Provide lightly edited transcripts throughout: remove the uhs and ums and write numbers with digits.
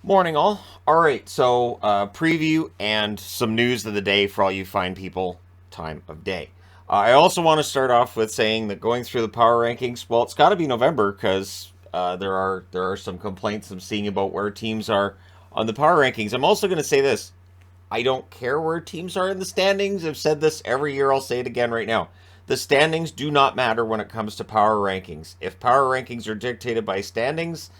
Morning, all. All right, so preview and some news of the day for all you fine people, time of day. I also want to start off with saying that going through the power rankings, well, it's got to be November because there are some complaints I'm seeing about where teams are on the power rankings. I'm also going to say this: I don't care where teams are in the standings. I've said this every year. I'll say it again right now. The standings do not matter when it comes to power rankings. If power rankings are dictated by standings,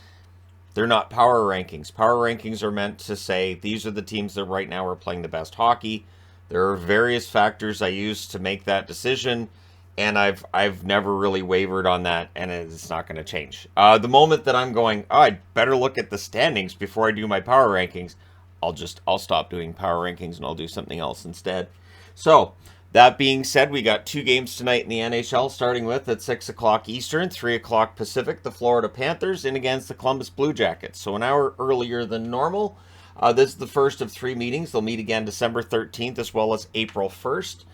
they're not power rankings. Power rankings are meant to say these are the teams that right now are playing the best hockey. There are various factors I use to make that decision, and I've never really wavered on that, and it's not going to change. The moment that I'm going, oh, I'd better look at the standings before I do my power rankings, I'll stop doing power rankings and I'll do something else instead. So that being said, we got two games tonight in the NHL, starting with at 6 o'clock Eastern, 3 o'clock Pacific, the Florida Panthers in against the Columbus Blue Jackets. So an hour earlier than normal. This is the first of three meetings. They'll meet again December 13th as well as April 1st.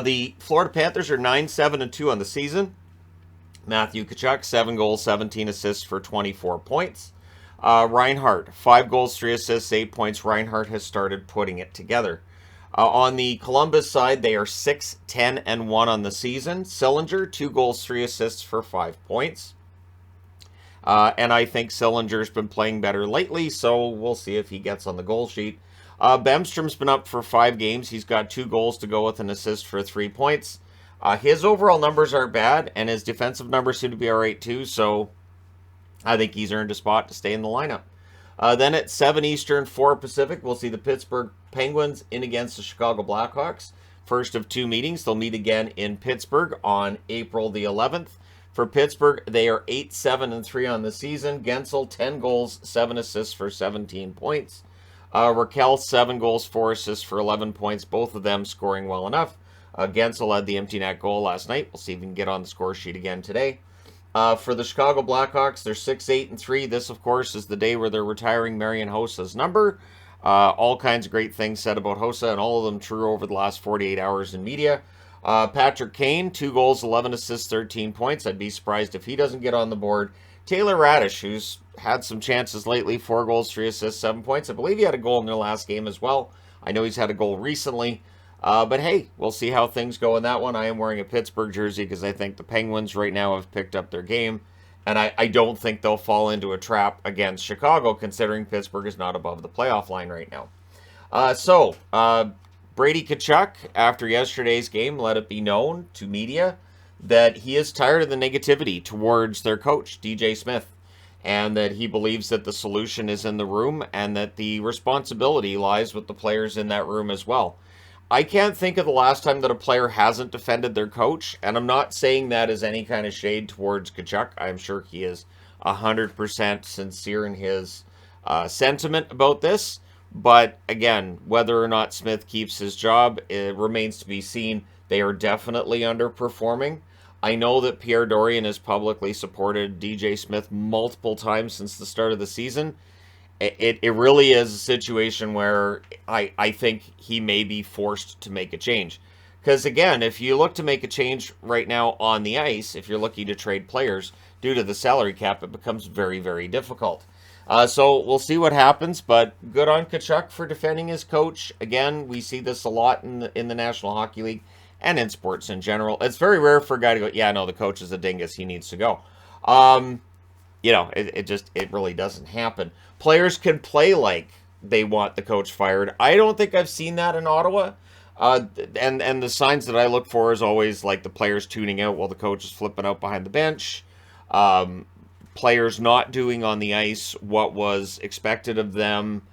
The Florida Panthers are 9-7-2 on the season. Matthew Tkachuk, 7 goals, 17 assists for 24 points. Reinhart, 5 goals, 3 assists, 8 points. Reinhart has started putting it together. On the Columbus side, they are 6-10-1 on the season. Sillinger, 2 goals, 3 assists for 5 points. And I think Sillinger's been playing better lately, so we'll see if he gets on the goal sheet. Bemstrom's been up for 5 games. He's got 2 goals to go with an assist for 3 points. His overall numbers aren't bad, and his defensive numbers seem to be all right too, so I think he's earned a spot to stay in the lineup. Then at 7 Eastern, 4 Pacific, we'll see the Pittsburgh Penguins in against the Chicago Blackhawks. First of two meetings. They'll meet again in Pittsburgh on April the 11th. For Pittsburgh, they are 8-7-3 on the season. Gensel, 10 goals, 7 assists for 17 points. Raquel, 7 goals, 4 assists for 11 points. Both of them scoring well enough. Gensel had the empty net goal last night. We'll see if we can get on the score sheet again today. For the Chicago Blackhawks, they're 6-8-3. This, of course, is the day where they're retiring Marian Hossa's number. All kinds of great things said about Hossa, and all of them true over the last 48 hours in media. Patrick Kane, 2 goals, 11 assists, 13 points. I'd be surprised if he doesn't get on the board. Taylor Radish, who's had some chances lately, 4 goals, 3 assists, 7 points. I believe he had a goal in their last game as well. I know he's had a goal recently. But hey, we'll see how things go in that one. I am wearing a Pittsburgh jersey because I think the Penguins right now have picked up their game. And I don't think they'll fall into a trap against Chicago, considering Pittsburgh is not above the playoff line right now. Brady Tkachuk, after yesterday's game, let it be known to media that he is tired of the negativity towards their coach, DJ Smith, and that he believes that the solution is in the room and that the responsibility lies with the players in that room as well. I can't think of the last time that a player hasn't defended their coach, and I'm not saying that as any kind of shade towards Tkachuk. I'm sure he is 100% sincere in his sentiment about this. But again, whether or not Smith keeps his job, it remains to be seen. They are definitely underperforming. I know that Pierre Dorion has publicly supported DJ Smith multiple times since the start of the season. It really is a situation where I think he may be forced to make a change. Because again, if you look to make a change right now on the ice, if you're looking to trade players, due to the salary cap, it becomes very, very difficult. So we'll see what happens, but good on Tkachuk for defending his coach. Again, we see this a lot in the National Hockey League and in sports in general. It's very rare for a guy to go, yeah, no, the coach is a dingus, he needs to go. It really doesn't happen. Players can play like they want the coach fired. I don't think I've seen that in Ottawa. And the signs that I look for is always like the players tuning out while the coach is flipping out behind the bench. Players not doing on the ice what was expected of them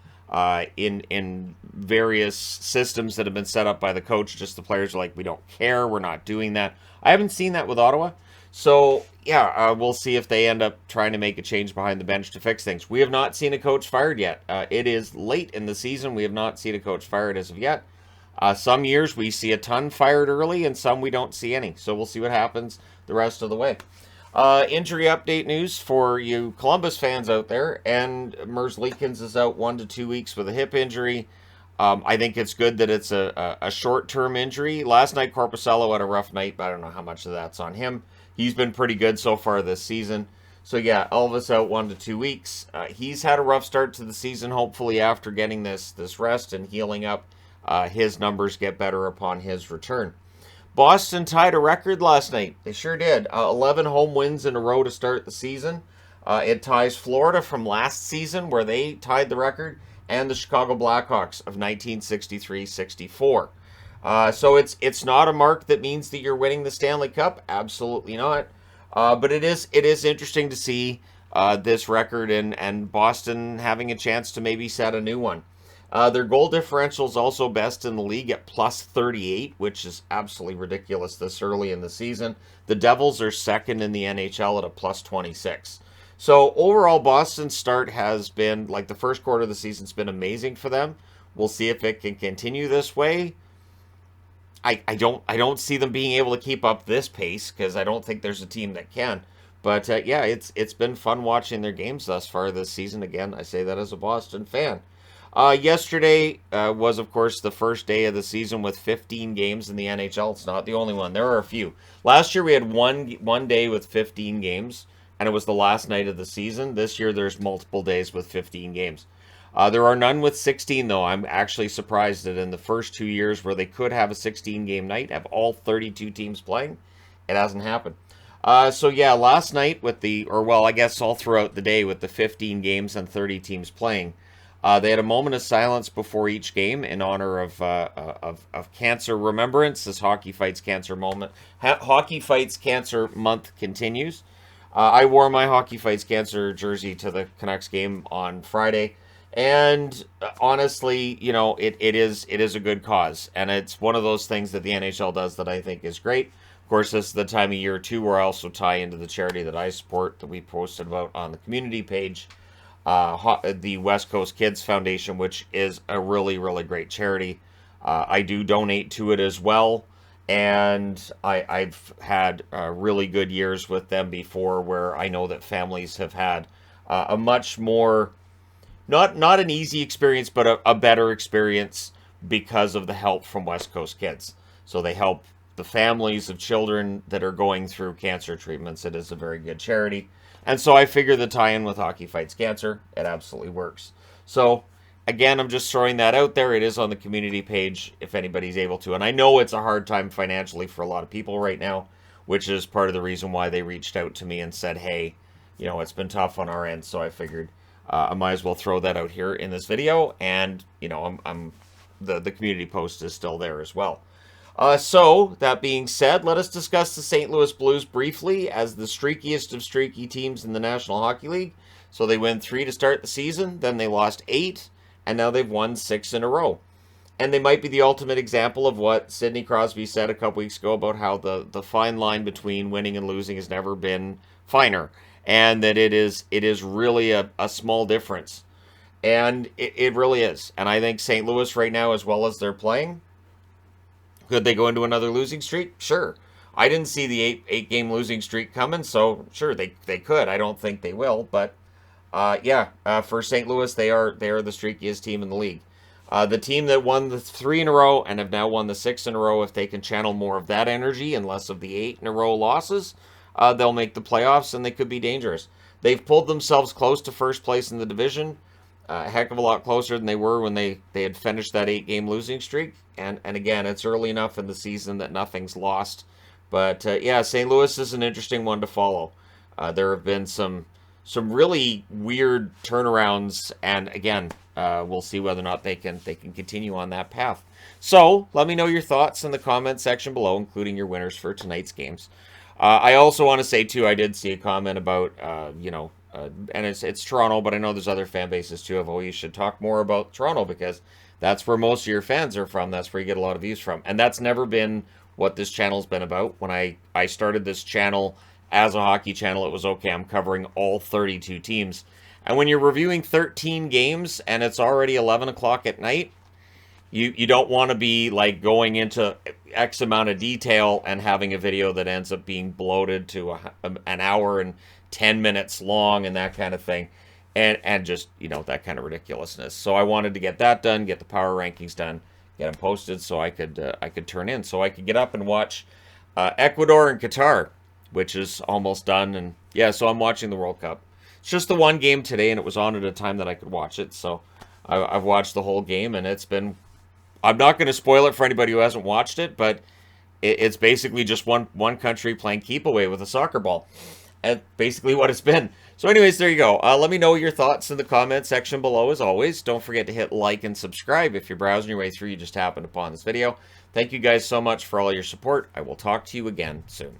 in various systems that have been set up by the coach. Just the players are like, we don't care, we're not doing that. I haven't seen that with Ottawa. So, we'll see if they end up trying to make a change behind the bench to fix things. We have not seen a coach fired yet. It is late in the season. We have not seen a coach fired as of yet. Some years we see a ton fired early, and some we don't see any. So we'll see what happens the rest of the way. Injury update news for you Columbus fans out there. And Merzlikins is out 1 to 2 weeks with a hip injury. I think it's good that it's a short-term injury. Last night, Korpisalo had a rough night, but I don't know how much of that's on him. He's been pretty good so far this season. So yeah, Elvis out 1 to 2 weeks. He's had a rough start to the season. Hopefully, after getting this rest and healing up, his numbers get better upon his return. Boston tied a record last night. They sure did. 11 home wins in a row to start the season. It ties Florida from last season, where they tied the record, and the Chicago Blackhawks of 1963-64. So it's not a mark that means that you're winning the Stanley Cup. Absolutely not. But it is interesting to see this record and Boston having a chance to maybe set a new one. Their goal differential is also best in the league at plus 38, which is absolutely ridiculous this early in the season. The Devils are second in the NHL at a plus 26. So overall, Boston's start has been, like, the first quarter of the season's been amazing for them. We'll see if it can continue this way. I don't see them being able to keep up this pace, because I don't think there's a team that can. But yeah, it's been fun watching their games thus far this season. Again, I say that as a Boston fan. Yesterday was, of course, the first day of the season with 15 games in the NHL. It's not the only one. There are a few. Last year we had one day with 15 games, and it was the last night of the season. This year there's multiple days with 15 games. There are none with 16, though. I'm actually surprised that in the first 2 years where they could have a 16-game night, have all 32 teams playing, it hasn't happened. So yeah, last night I guess all throughout the day with the 15 games and 30 teams playing, they had a moment of silence before each game in honor of Cancer Remembrance. This Hockey Fights Cancer moment. Hockey Fights Cancer Month continues. I wore my Hockey Fights Cancer jersey to the Canucks game on Friday. And honestly, it is a good cause, and it's one of those things that the NHL does that I think is great. Of course, this is the time of year too where I also tie into the charity that I support, that we posted about on the community page, the West Coast Kids Foundation, which is a really, really great charity. I do donate to it as well, and I've had really good years with them before, where I know that families have had a much more, not an easy experience, but a better experience because of the help from West Coast Kids. So they help the families of children that are going through cancer treatments. It is a very good charity. And so I figure the tie-in with Hockey Fights Cancer, it absolutely works. So again, I'm just throwing that out there. It is on the community page if anybody's able to. And I know it's a hard time financially for a lot of people right now, which is part of the reason why they reached out to me and said, hey, it's been tough on our end. So I figured I might as well throw that out here in this video, and the community post is still there as well. So that being said, let us discuss the St. Louis Blues briefly as the streakiest of streaky teams in the National Hockey League. So they win 3 to start the season, then they lost 8, and now they've won 6 in a row. And they might be the ultimate example of what Sidney Crosby said a couple weeks ago about how the fine line between winning and losing has never been finer. And that it is really a small difference. And it really is. And I think St. Louis right now, as well as they're playing, could they go into another losing streak? Sure. I didn't see the eight-game losing streak coming, so sure, they could. I don't think they will. But, for St. Louis, they are the streakiest team in the league. The team that won the 3 in a row and have now won the 6 in a row, if they can channel more of that energy and less of the 8 in a row losses, they'll make the playoffs, and they could be dangerous. They've pulled themselves close to first place in the division, a heck of a lot closer than they were when they had finished that 8-game losing streak. And again, it's early enough in the season that nothing's lost. But St. Louis is an interesting one to follow. There have been some really weird turnarounds, and again, we'll see whether or not they can continue on that path. So let me know your thoughts in the comment section below, including your winners for tonight's games. I also want to say, too, I did see a comment about, and it's Toronto, but I know there's other fan bases, too, of, you should talk more about Toronto, because that's where most of your fans are from. That's where you get a lot of views from. And that's never been what this channel's been about. When I started this channel as a hockey channel, it was, okay, I'm covering all 32 teams. And when you're reviewing 13 games and it's already 11 o'clock at night, you don't want to be like going into X amount of detail and having a video that ends up being bloated to an hour and 10 minutes long and that kind of thing. And just, that kind of ridiculousness. So I wanted to get that done, get the power rankings done, get them posted so I could turn in. So I could get up and watch Ecuador and Qatar. which is almost done. And yeah, so I'm watching the World Cup. It's just the one game today, and it was on at a time that I could watch it. So I've watched the whole game, and it's been. I'm not going to spoil it for anybody who hasn't watched it, but it's basically just one country playing keep away with a soccer ball. And basically what it's been. So anyways, there you go. Let me know your thoughts in the comment section below as always. Don't forget to hit like and subscribe if you're browsing your way through, you just happened upon this video. Thank you guys so much for all your support. I will talk to you again soon.